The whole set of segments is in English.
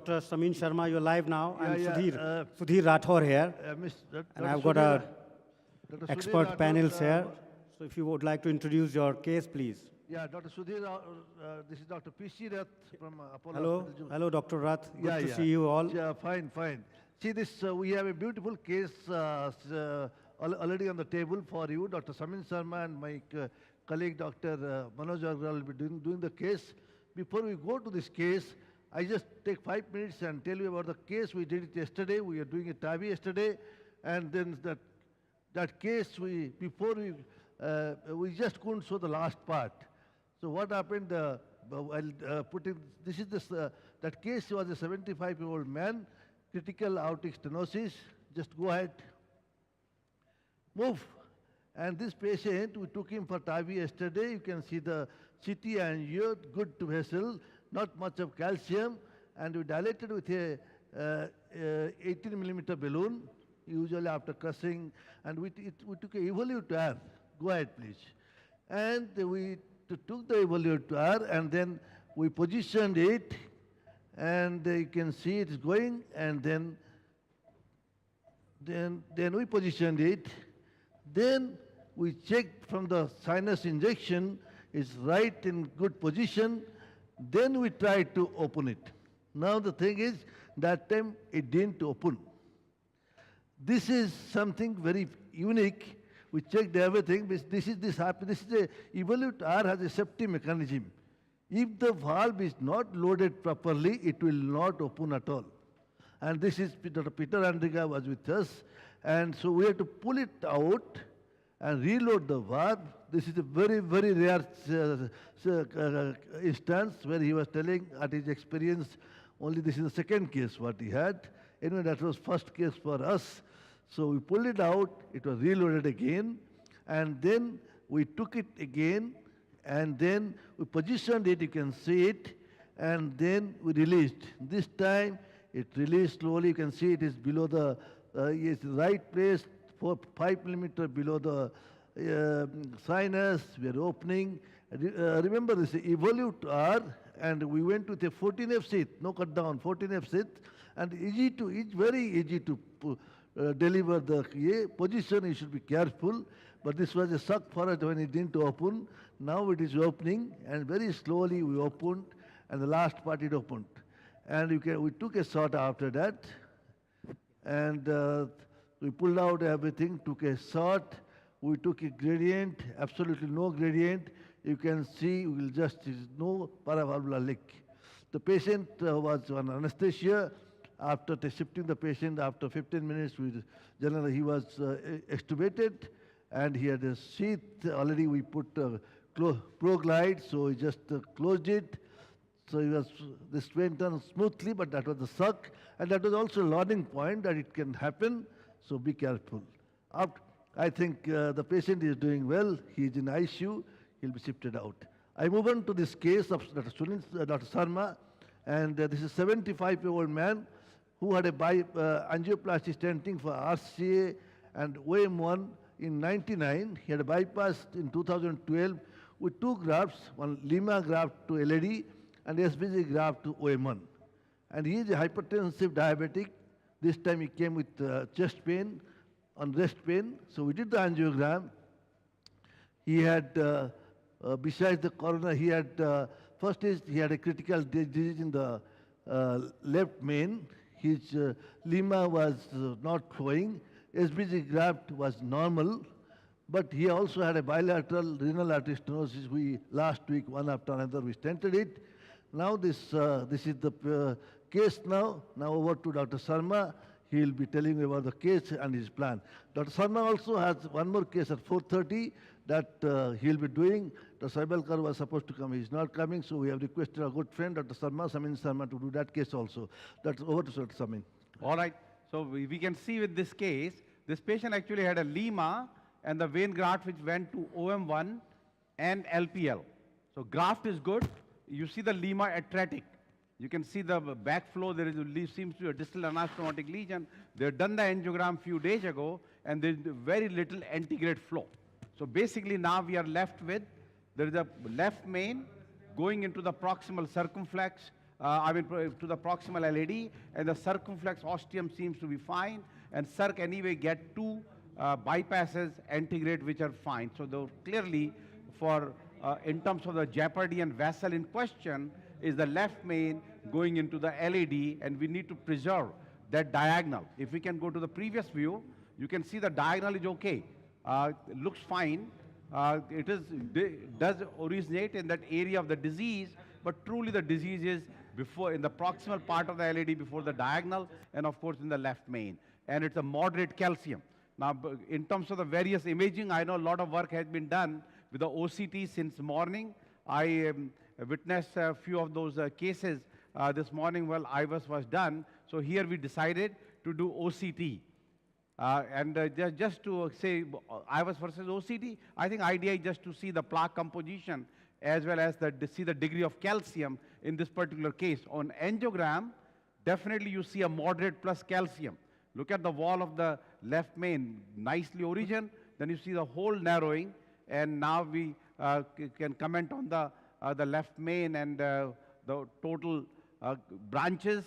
Dr. Samin Sharma. You're live now. I'm Yeah, Sudhir Rathore here. And I've got our Dr. expert Sudhir panels Rathore, here. So if you would like to introduce your case, please. Yeah, Dr. Sudhir, this is Dr. P.C. Rath from Apollo. Hello, Hospital. hello, Dr. Rath. Good to Yeah. see you all. Yeah, fine. See this, we have a beautiful case already on the table for you. Dr. Samin Sharma and my colleague Dr. Manoj Agarwal will be doing the case. Before we go to this case, I just take 5 minutes and tell you about the case. We did it yesterday. We are doing a TAVI yesterday. And then that case, we just couldn't show the last part. So what happened, I'll put in, that case was a 75-year-old man, critical aortic stenosis. Just go ahead. Move. And this patient, we took him for TAVI yesterday. You can see the CT angio, good vessel, not much of calcium, and we dilated with a 18 millimeter balloon, usually after crushing, and we took a evolute R. Go ahead, please. And we took the evolute R, and then we positioned it, and you can see it is going, and then we positioned it. Then we checked from the sinus injection, it's right in good position. Then we tried to open it. Now the thing is, that time it didn't open. This is something very unique. We checked everything. This is a evolute R has a safety mechanism. If the valve is not loaded properly, it will not open at all. And this is Dr. Peter Andriga was with us. And so we had to pull it out and reload the valve. This is a very, very rare instance where he was telling at his experience, only this is the second case what he had. Anyway, that was first case for us. So we pulled it out, it was reloaded again, and then we took it again, and then we positioned it, you can see it, and then we released. This time it released slowly, you can see it is below the it's right place, 5 millimeter below the sinus, we are opening. Remember this evolute R, and we went with a 14F seat, no cut down, 14F seat, and it's very easy to deliver the position. You should be careful, but this was a shock for us when it didn't open. Now it is opening, and very slowly we opened, and the last part it opened. And we took a shot after that, and we pulled out everything, took a shot. We took a gradient, absolutely no gradient. You can see, no paravalvular leak. The patient was on anesthesia. After shifting the patient, after 15 minutes, generally he was extubated, and he had a sheath. Already we put ProGlide, so he just closed it. So this went on smoothly, but that was the suck, and that was also a learning point that it can happen, so be careful. I think the patient is doing well. He is in ICU. He'll be shifted out. I move on to this case of Dr. Sharma, and this is a 75-year-old man who had a angioplasty stenting for RCA and OM1 in 99. He had a bypass in 2012 with 2 grafts, one Lima graft to LAD and SBG graft to OM1. And he is a hypertensive diabetic. This time he came with chest pain and rest pain. So we did the angiogram. He had, besides the corona, he had, first is he had a critical disease in the left main. His Lima was not flowing. SBG graft was normal, but he also had a bilateral renal artery stenosis. Last week, one after another, we stented it. Now this is the case now. Now over to Dr. Sharma. He will be telling you about the case and his plan. Dr. Sharma also has one more case at 4:30 that he will be doing. Dr. Saibalkar was supposed to come. He is not coming, so we have requested our good friend, Dr. Samin Sharma, to do that case also. That's over to Dr. Samin. All right. So we can see with this case, this patient actually had a Lima and the vein graft which went to OM1 and LPL. So graft is good. You see the Lima atretic. You can see the backflow. Seems to be a distal anastomotic lesion. They've done the angiogram few days ago, and there's very little antegrade flow. So basically now we are left with, there is a left main going into the proximal circumflex, to the proximal LED, and the circumflex ostium seems to be fine, and circ anyway get two bypasses antegrade which are fine. So though clearly for in terms of the jeopardy and vessel in question is the left main going into the LED, and we need to preserve that diagonal. If we can go to the previous view, you can see the diagonal is okay. Looks fine. Does originate in that area of the disease, but truly the disease is before in the proximal part of the LED before the diagonal, and of course in the left main. And it's a moderate calcium. Now, in terms of the various imaging, I know a lot of work has been done with the OCT since morning. I witnessed a few of those cases this morning while IVUS was done. So here we decided to do OCT. Just to say IVUS versus OCT, I think idea is just to see the plaque composition as well as see the degree of calcium in this particular case. On angiogram, definitely you see a moderate plus calcium. Look at the wall of the left main, nicely origin, then you see the whole narrowing, and now we can comment on the left main and the total branches.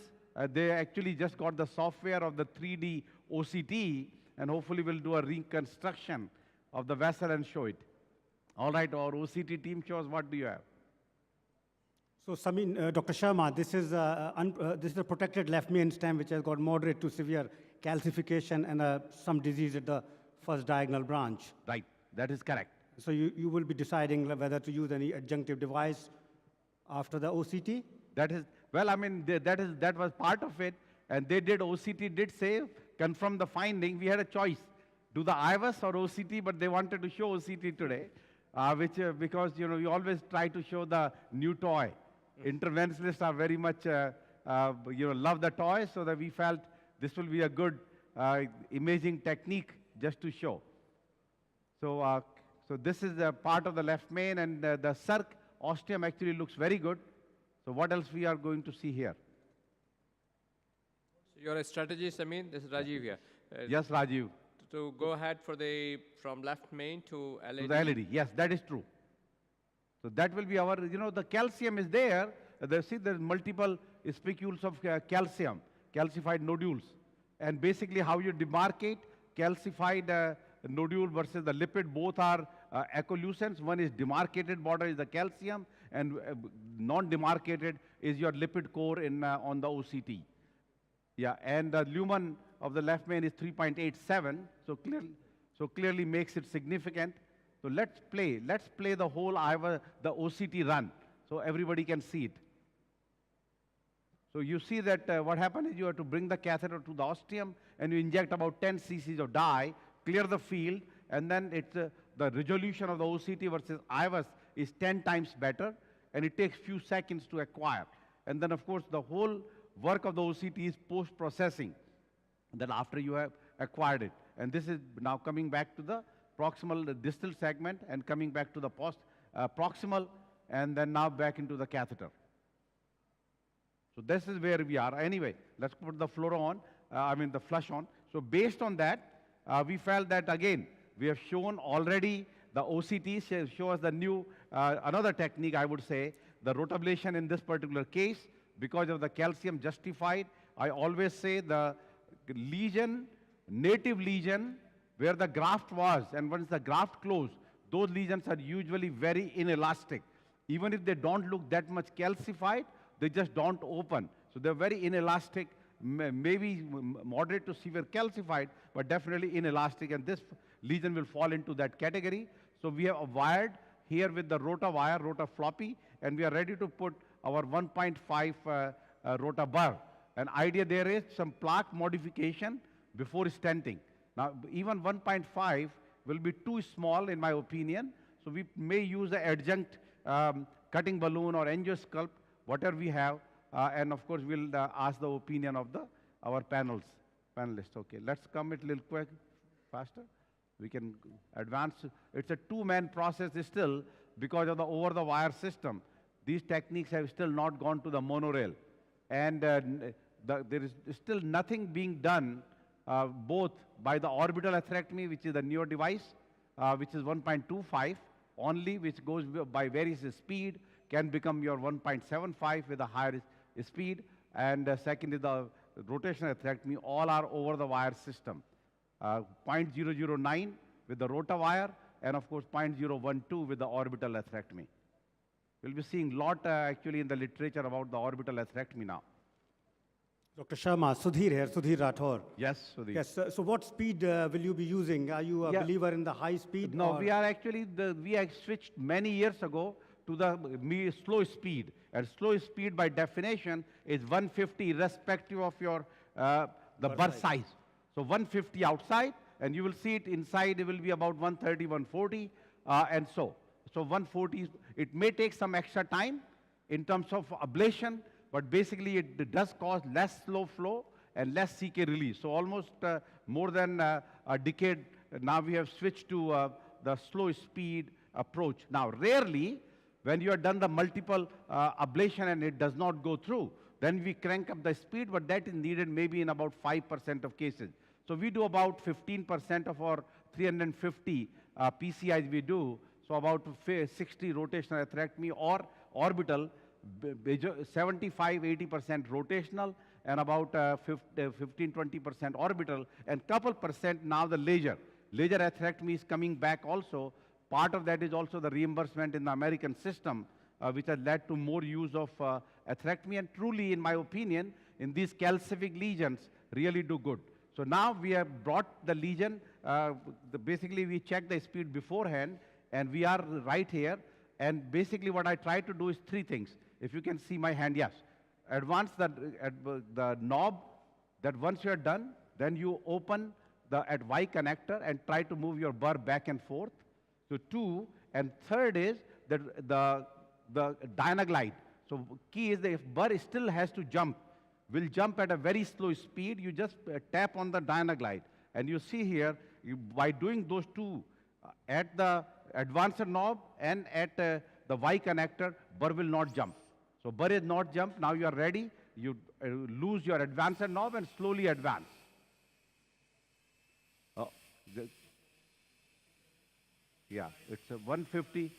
They actually just got the software of the 3D OCT, and hopefully we'll do a reconstruction of the vessel and show it. All right, our OCT team shows what do you have? So, Samin, Dr. Sharma, this is a protected left main stem which has got moderate to severe calcification and some disease at the first diagonal branch. Right, that is correct. So you will be deciding whether to use any adjunctive device after the OCT? That is, well, I mean, that was part of it, and they did, OCT did say, confirm the finding. We had a choice, do the IVUS or OCT, but they wanted to show OCT today, because, you know, we always try to show the new toy. Interventionists are very much, love the toy, so that we felt this will be a good imaging technique just to show. So, so this is a part of the left main, and the circ ostium actually looks very good. So what else we are going to see here? So your strategy, Samin, this is Rajiv here. Yes, Rajiv. To go ahead for from left main to LED. To the LED, yes, that is true. So that will be our, the calcium is there. See, there's multiple spicules of calcium, calcified nodules. And basically how you demarcate calcified nodule versus the lipid, both are echolucens. One is demarcated border is the calcium, and non-demarcated is your lipid core on the OCT. Yeah, and the lumen of the left main is 3.87, so clearly makes it significant. So let's play the whole the OCT run, so everybody can see it. So you see that what happened is you have to bring the catheter to the ostium, and you inject about 10 cc's of dye, clear the field, and then it's the resolution of the OCT versus IVUS is 10 times better, and it takes few seconds to acquire. And then, of course, the whole work of the OCT is post-processing, then after you have acquired it. And this is now coming back to the proximal, the distal segment, and coming back to the proximal, and then now back into the catheter. So this is where we are. Anyway, let's put the fluoro on, the flush on. So based on that, we felt that again, we have shown already the OCT show us the new, another technique I would say, the rotablation in this particular case, because of the calcium justified. I always say the lesion, native lesion, where the graft was, and once the graft closed, those lesions are usually very inelastic. Even if they don't look that much calcified, they just don't open. So they're very inelastic, maybe moderate to severe calcified, but definitely inelastic, and this lesion will fall into that category. So we have wired here with the rota wire, rota floppy, and we are ready to put our 1.5 rota burr. An idea there is some plaque modification before stenting. Now, even 1.5 will be too small in my opinion, so we may use the adjunct cutting balloon or angiosculpt, whatever we have, and of course we'll ask the opinion of our panelists. Okay, let's come it a little quick, faster. We can advance. It's a two-man process still because of the over-the-wire system. These techniques have still not gone to the monorail, and there is still nothing being done both by the orbital atherectomy, which is the newer device, which is 1.25 only, which goes by various speed, can become your 1.75 with a higher speed, and second is the rotational atherectomy. All are over the wire system. 0.009 with the rota wire, and of course 0.012 with the orbital atherectomy. We'll be seeing a lot actually in the literature about the orbital atherectomy now. Dr. Sharma, Sudhir here, Sudhir Rathore. Yes, Sudhir. Yes, so what speed will you be using? Are you a Yeah. believer in the high speed? No, or- we are actually, we have switched many years ago to the slow speed. And slow speed by definition is 150 irrespective of your, the burr size. So 150 outside, and you will see it inside, it will be about 130, 140, and so. So 140, it may take some extra time in terms of ablation, but basically it does cause less slow flow and less CK release. So almost more than a decade, now we have switched to the slow speed approach. Now, rarely, when you have done the multiple ablation and it does not go through, then we crank up the speed, but that is needed maybe in about 5% of cases. So we do about 15% of our 350 PCIs we do, so about 60 rotational atherectomy or orbital, 75-80% rotational, and about 15-20% orbital, and couple percent now the laser. Laser atherectomy is coming back also. Part of that is also the reimbursement in the American system, which has led to more use of atherectomy, and truly, in my opinion, in these calcific lesions, really do good. So now we have brought the lesion, basically we check the speed beforehand, and we are right here, and basically what I try to do is three things. If you can see my hand, yes. Advance the knob, that once you are done, then you open the at Y connector and try to move your burr back and forth. So two, and third is that the Dynaglide. So key is that if burr still has to jump, will jump at a very slow speed, you just tap on the Dynaglide. And you see here, by doing those two, at the advancer knob and at the Y connector, burr will not jump. So burr is not jump. Now you are ready. You lose your advancer knob and slowly advance. Oh, yeah, it's a 150.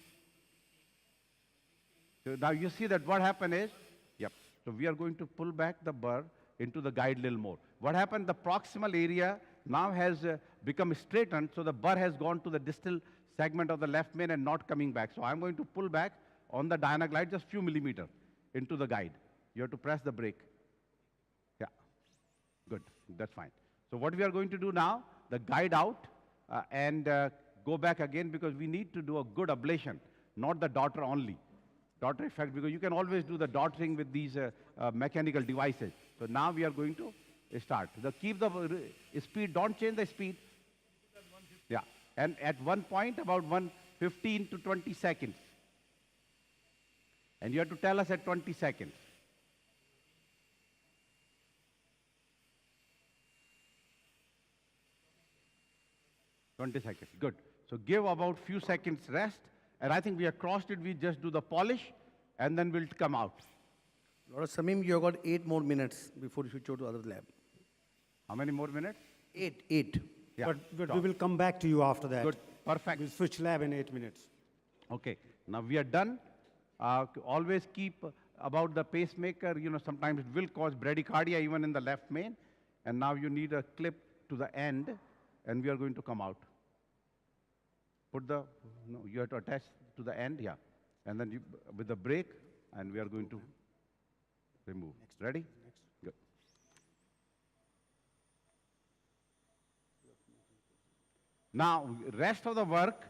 So now you see that what happened is, yep. So we are going to pull back the burr into the guide little more. What happened? The proximal area now has become straightened, so the burr has gone to the distal segment of the left main and not coming back. So I'm going to pull back on the Dynaglide just few millimeters into the guide. You have to press the brake. Yeah, good, that's fine. So what we are going to do now, the guide out and go back again, because we need to do a good ablation, not the daughter only. Daughter effect, because you can always do the daughtering with these mechanical devices. So now we are going to start. Keep the speed, don't change the speed. Yeah, and at one point, about 15 to 20 seconds. And you have to tell us at 20 seconds. Good. So give about few seconds rest, and I think we have crossed it. We just do the polish, and then we'll come out. Dr. Samim, you have got 8 more minutes before you switch over to other lab. How many more minutes? 8. Yeah. But we will come back to you after that. Good. Perfect. We'll switch lab in 8 minutes. Okay. Now we are done. Always keep about the pacemaker. You know, sometimes it will cause bradycardia even in the left main. And now you need a clip to the end, and we are going to come out. You have to attach to the end, yeah. And then with the brake, and we are going to remove. Ready? Good. Now, rest of the work,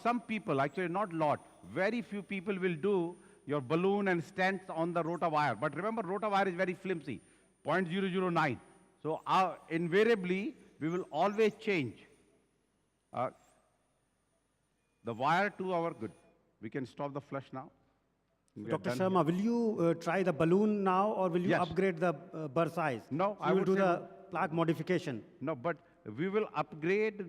some people, actually not lot, very few people will do your balloon and stents on the rota wire. But remember, rota wire is very flimsy, 0.009. So invariably, we will always change the wire to our good. We can stop the flush now. Dr. Sharma, will you try the balloon now, or will you Yes. upgrade the burr size? No, I You will would do say the plaque modification. No, but we will upgrade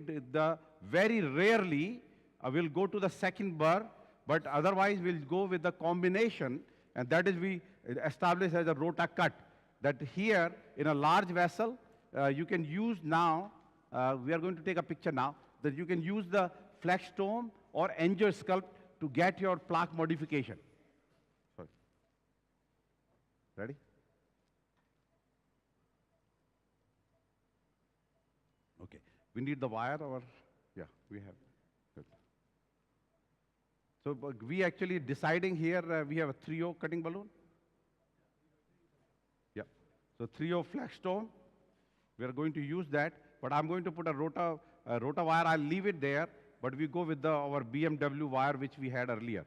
very rarely, we'll go to the second burr, but otherwise we'll go with the combination, and that is we establish as a rota cut. That here, in a large vessel, you can use now, we are going to take a picture now, that you can use the Flextome or Angiosculpt to get your plaque modification. Sorry. Ready? Okay. We need the wire or, yeah, we have. Good. So we actually deciding here, we have a 3O cutting balloon. Yeah. So 3O flagstone. We are going to use that, but I'm going to put a rota wire. I'll leave it there, but we go with our BMW wire which we had earlier.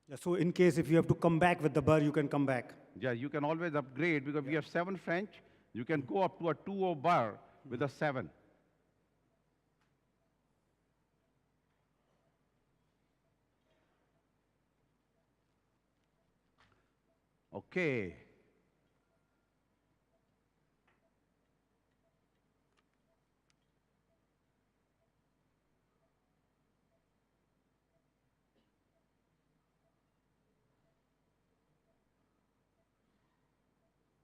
Yeah, so in case if you have to come back with the burr, you can come back. Yeah, you can always upgrade because we have 7 French. You can go up to a 2O bar with a 7. Okay.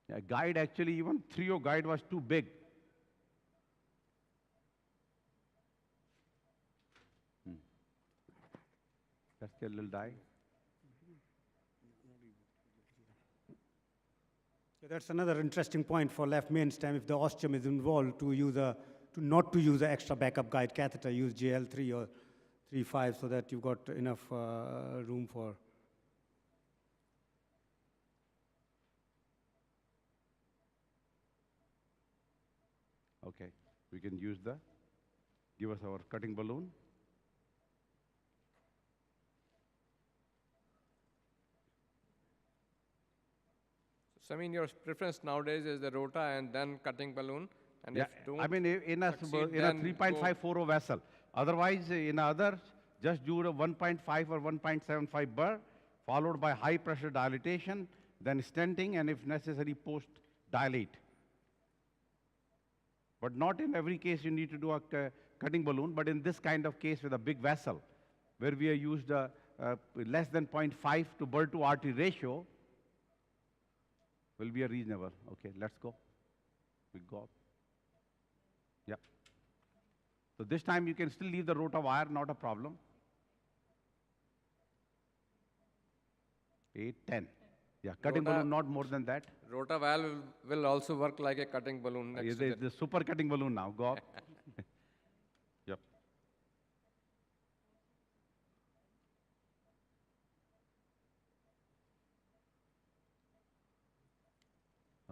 Yeah, guide actually, even 3O guide was too big. Let's get a little die. Yeah, that's another interesting point for left main stem. If the ostium is involved, not to use an extra backup guide catheter, use JL3 or 3.5 so that you've got enough room for. Okay, we can give us our cutting balloon. So, I mean, your preference nowadays is the rota and then cutting balloon. And Yeah, if don't I mean, in a succeed, in a then 3.54 vessel. Otherwise, in others, just do a 1.5 or 1.75 burr, followed by high pressure dilatation, then stenting, and if necessary, post dilate. But not in every case you need to do a cutting balloon, but in this kind of case with a big vessel, where we have used less than 0.5 to burr to artery ratio, will be a reasonable. Okay, let's go. We go up. Yep. So this time you can still leave the rota wire, not a problem. 8, 10. Yeah, cutting Rota- balloon not more than that. rota valve will also work like a cutting balloon next to The super cutting balloon now. Go up. Yep.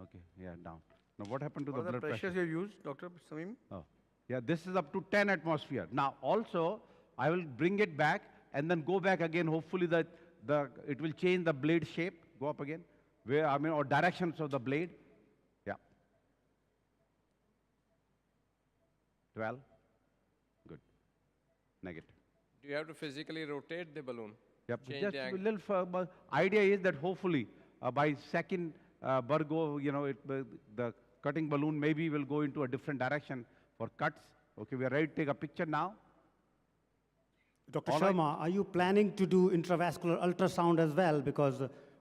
Okay, yeah, down. Now what happened to What the are the blood pressure? pressures you used, Dr. Samim? Oh, yeah, this is up to 10 atmosphere. Now, also, I will bring it back and then go back again. Hopefully, it will change the blade shape. Go up again. Or directions of the blade. Yeah. 12. Good. Negative. Do you have to physically rotate the balloon? Yep. Change Just the a angle. little further. Idea is that hopefully, by second burgo, the cutting balloon maybe will go into a different direction for cuts. Okay, we are ready to take a picture now. Dr. All right. Sharma, are you planning to do intravascular ultrasound as well? Because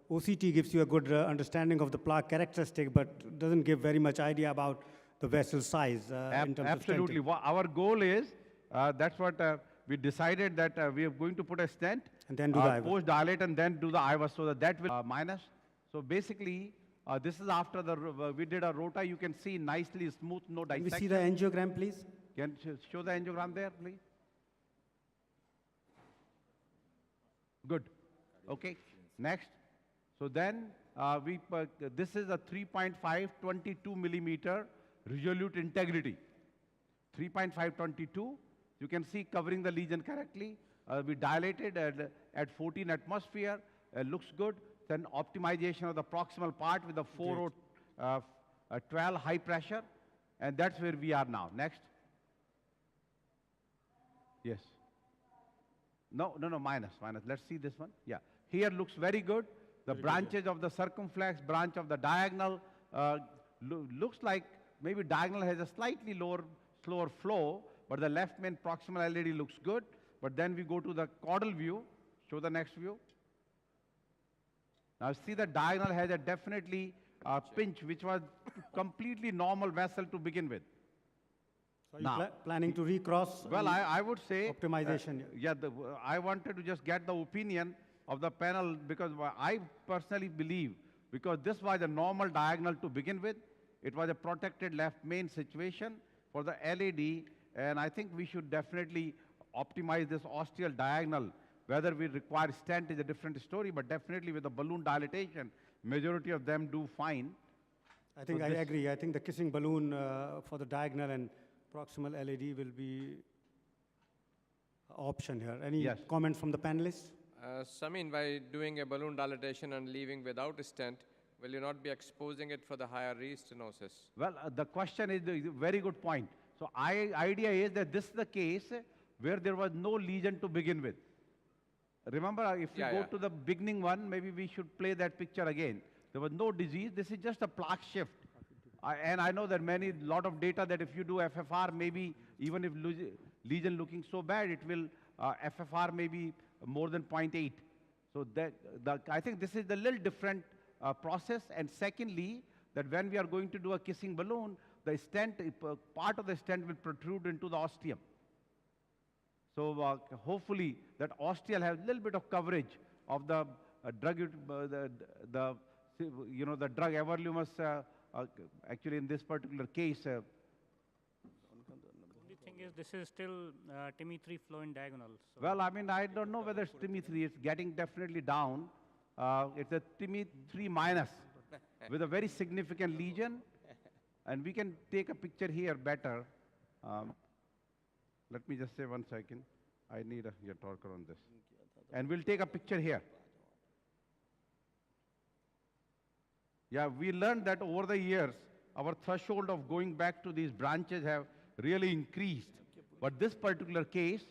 OCT gives you a good understanding of the plaque characteristic, but doesn't give very much idea about the vessel size in terms Absolutely. of stenting. Our goal is, that's what we decided that we are going to put a stent, And then do the IVUS. post dilate, and then do the IVUS, so that will minus. So basically, this is after we did a rota. You can see nicely smooth, no Can we dissection. see the angiogram, please? Can you show the angiogram there, please? Good. Okay. Next. So then this is a 3.5 22 millimeter resolute integrity. 3.5 22. You can see covering the lesion correctly. We dilated at 14 atmosphere. Looks good. Then optimization of the proximal part with the 4O12 high pressure. And that's where we are now. Next. Yes. No, minus. Let's see this one. Yeah. Here looks very good. The branches of the circumflex, branch of the diagonal, looks like maybe diagonal has a slightly slower flow, but the left main proximal LAD looks good. But then we go to the caudal view. Show the next view. Now see the diagonal has a definitely pinch, which was completely normal vessel to begin with. So are you Now- planning to recross? Well, I would say Optimization, I wanted to just get the opinion of the panel, because I personally believe, because this was a normal diagonal to begin with, it was a protected left main situation for the LED, and I think we should definitely optimize this ostial diagonal. Whether we require stent is a different story, but definitely with the balloon dilatation, majority of them do fine. I think I agree. I think the kissing balloon for the diagonal and proximal LED will be option here. Any Yes. comments from the panelists? Samin, by doing a balloon dilatation and leaving without a stent, will you not be exposing it for the higher restenosis? Well, the question is a very good point. So idea is that this is the case where there was no lesion to begin with. Remember, if you Yeah, go yeah. to the beginning one, maybe we should play that picture again. There was no disease. This is just a plaque shift. And I know that lot of data that if you do FFR, maybe even if lesion looking so bad, it will FFR maybe more than 0.8. So I think this is a little different process. And secondly, that when we are going to do a kissing balloon, the stent, part of the stent will protrude into the ostium. So hopefully that ostial has a little bit of coverage of the drug, the drug everolimus. Actually, in this particular case, The only thing is this is still TIMI 3 flow in diagonal. So well, I mean, I don't know whether it's TIMI 3. It's getting definitely down. It's a TIMI 3 minus with a very significant lesion. And we can take a picture here better. Let me just say 1 second. I need a torque on this. And we'll take a picture here. Yeah, we learned that over the years, our threshold of going back to these branches have really increased. But this particular case,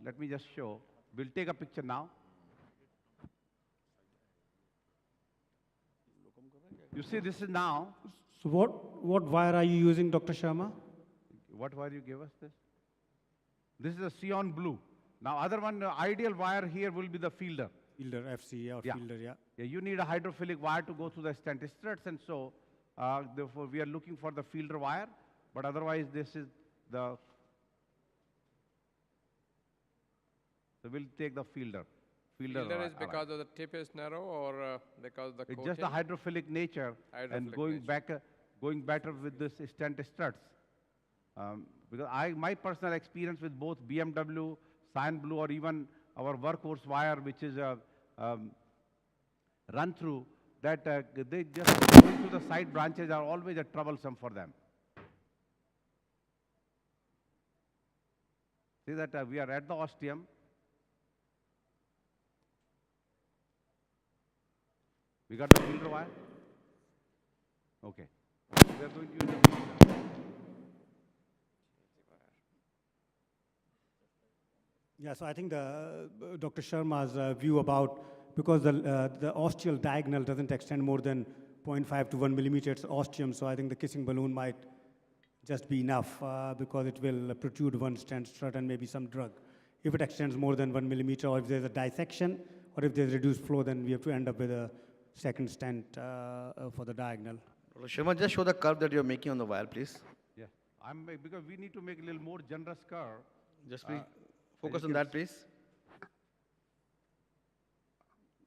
let me just show. We'll take a picture now. You see, this is now. So what wire are you using, Dr. Sharma? What wire you give us this? This is a Sion blue. Now, other one, ideal wire here will be the fielder. Fielder, FC or Yeah. fielder, yeah. Yeah, you need a hydrophilic wire to go through the stent struts, and so therefore we are looking for the fielder wire. But otherwise, this is the. So we'll take the fielder. Fielder wire, is because of the tip is narrow or because of the it's coating? just the hydrophilic nature and Hydrophilic going nature. going better with this stent struts. Because my personal experience with both BMW, Cyan Blue, or even our workhorse wire, which is a run through, that they just going to the side branches are always a troublesome for them. See that we are at the ostium. We got the fielder wire? Okay. We are going to use the fielder. Yeah, so I think the Dr. Sharma's view about, because the ostial diagonal doesn't extend more than 0.5 to 1 millimeters ostium, so I think the kissing balloon might just be enough because it will protrude one stent strut and maybe some drug. If it extends more than 1 millimeter, or if there's a dissection, or if there's reduced flow, then we have to end up with a second stent for the diagonal. Dr. Sharma, just show the curve that you're making on the wire, please. Yeah. Because we need to make a little more generous curve. Just please focus on that, please.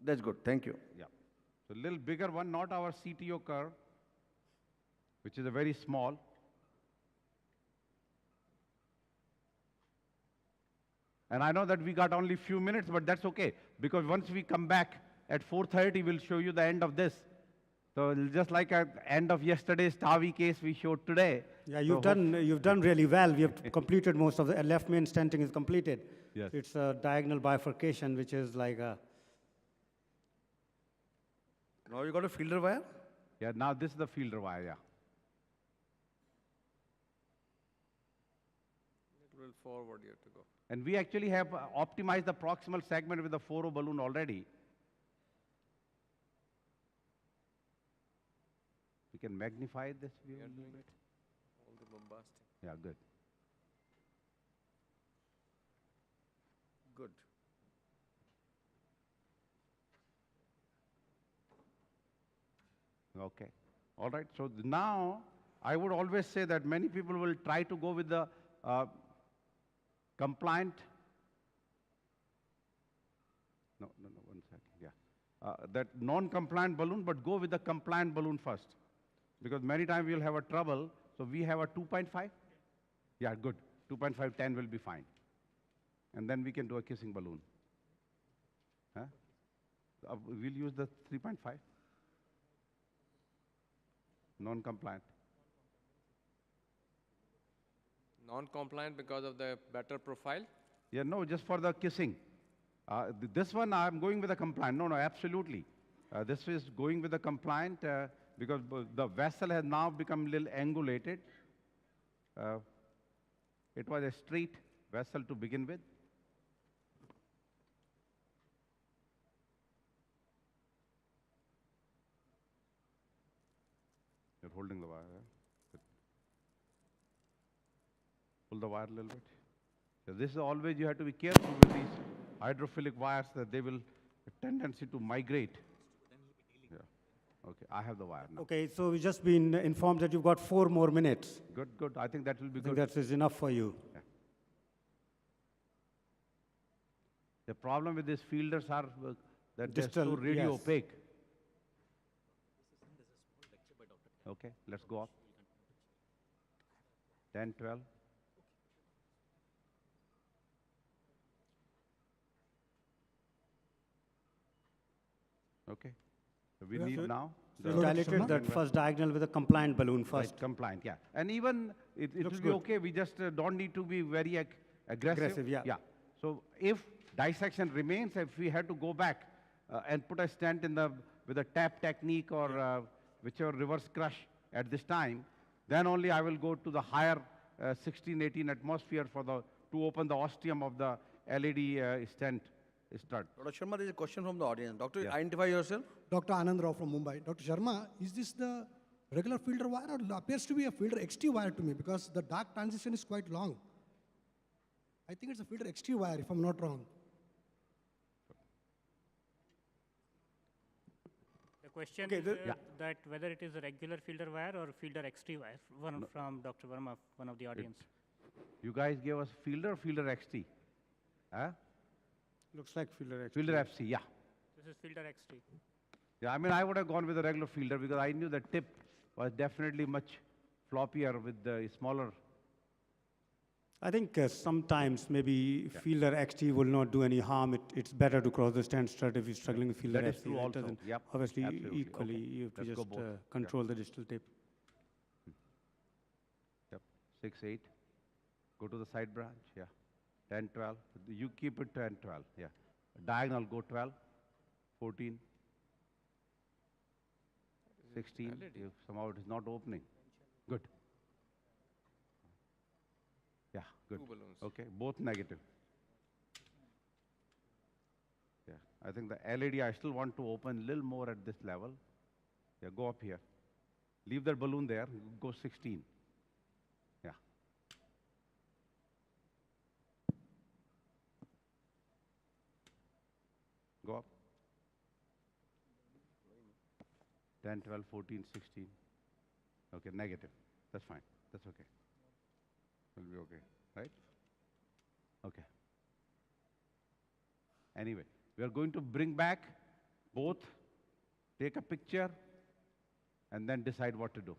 That's good. Thank you. Yeah. So a little bigger one, not our CTO curve, which is a very small. And I know that we got only few minutes, but that's okay. Because once we come back at 4:30, we'll show you the end of this. So just like at end of yesterday's TAVI case we showed today. Yeah, So you've done really well. We have completed most of the left main stenting is completed. Yes. It's a diagonal bifurcation, which is like a. Now you got a fielder wire? Yeah, now this is the fielder wire, yeah. It will forward you to go. And we actually have optimized the proximal segment with the 4O balloon already. We can magnify this view a little bit. All the bombastic. Yeah, good. Good. Okay. All right. So now I would always say that many people will try to go with the compliant. No, that non-compliant balloon, but go with the compliant balloon first. Because many times we'll have a trouble. So we have a 2.5? Yeah, good. 2.5, 10 will be fine. And then we can do a kissing balloon. Huh? We'll use the 3.5. Non-compliant. Non-compliant because of the better profile? Yeah, no, just for the kissing. This one I'm going with a compliant. No, absolutely. This is going with a compliant because the vessel has now become a little angulated. It was a straight vessel to begin with. You're holding the wire. Good. Pull the wire a little bit. So this is always, you have to be careful with these hydrophilic wires that they will a tendency to migrate. Yeah. Okay, I have the wire now. Okay, so we've just been informed that you've got 4 more minutes. Good, good. I think that will be I think good. that is enough for you. The problem with these fielders are that they're Distal, so really yes. opaque. Okay, let's go up. 10, 12. Okay. So we need now So the you dilated that first diagonal with a compliant balloon first. right, compliant, yeah. And even it will Looks be good. okay. We just don't need to be very aggressive. Aggressive, yeah. Yeah. So if dissection remains, if we had to go back and put a stent in the with a tap technique or whichever reverse crush at this time, then only I will go to the higher 16, 18 atmosphere for the to open the ostium of the LED stent stud. Dr. Sharma, there is a question from the audience. Doctor, Yeah. identify yourself. Dr. Anand Rao from Mumbai. Dr. Sharma, is this the regular filter wire or appears to be a filter XT wire to me because the dark transition is quite long? I think it's a filter XT wire if I'm not wrong. The question Okay, is Yeah. that whether it is a regular filter wire or filter XT wire, one from Dr. Verma, one of the audience. You guys gave us fielder or fielder XT? Huh? Looks like fielder X. Fielder FC, yeah. This is filter XT. Yeah, I mean, I would have gone with a regular fielder because I knew the tip was definitely much floppier with the smaller. I think sometimes maybe fielder XT will not do any harm. It's better to cross the stand strut if you're struggling with fielder That is FC. true It also. doesn't- Yep, Obviously, absolutely. equally, Okay. you have to Let's go just both. Yeah. control the distal tip. Yep, 6, 8. Go to the side branch, yeah. 10, 12. You keep it 10, 12, yeah. Diagonal, go 12, 14, 16. Somehow it is not opening. Good. Yeah, good. 2 balloons. Okay, both negative. Yeah, I think the LED, I still want to open a little more at this level. Yeah, go up here. Leave that balloon there, go 16. Yeah. Go up. 10, 12, 14, 16. Okay, negative. That's fine. That's okay. Will be okay, right? Okay. Anyway, we are going to bring back both, take a picture, and then decide what to do.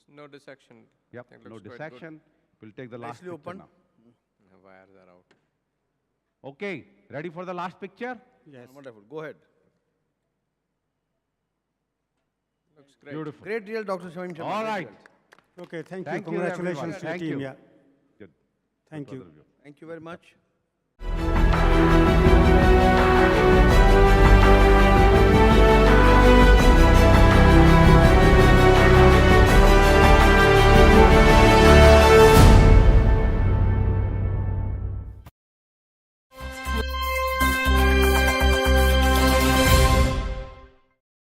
No dissection. Yep, Think no looks quite good. dissection. We'll take the last Nicely picture opened. now. The wires are out. Okay, ready for the last picture? Yes. Wonderful. Go ahead. Looks great. Beautiful. Great deal, Dr. Shamim Sharma. All Great right. deal. Okay, thank you. Thank you, Congratulations everyone. to the Thank team. you. Yeah. Good. Thank Good you. for the review. Thank you very much.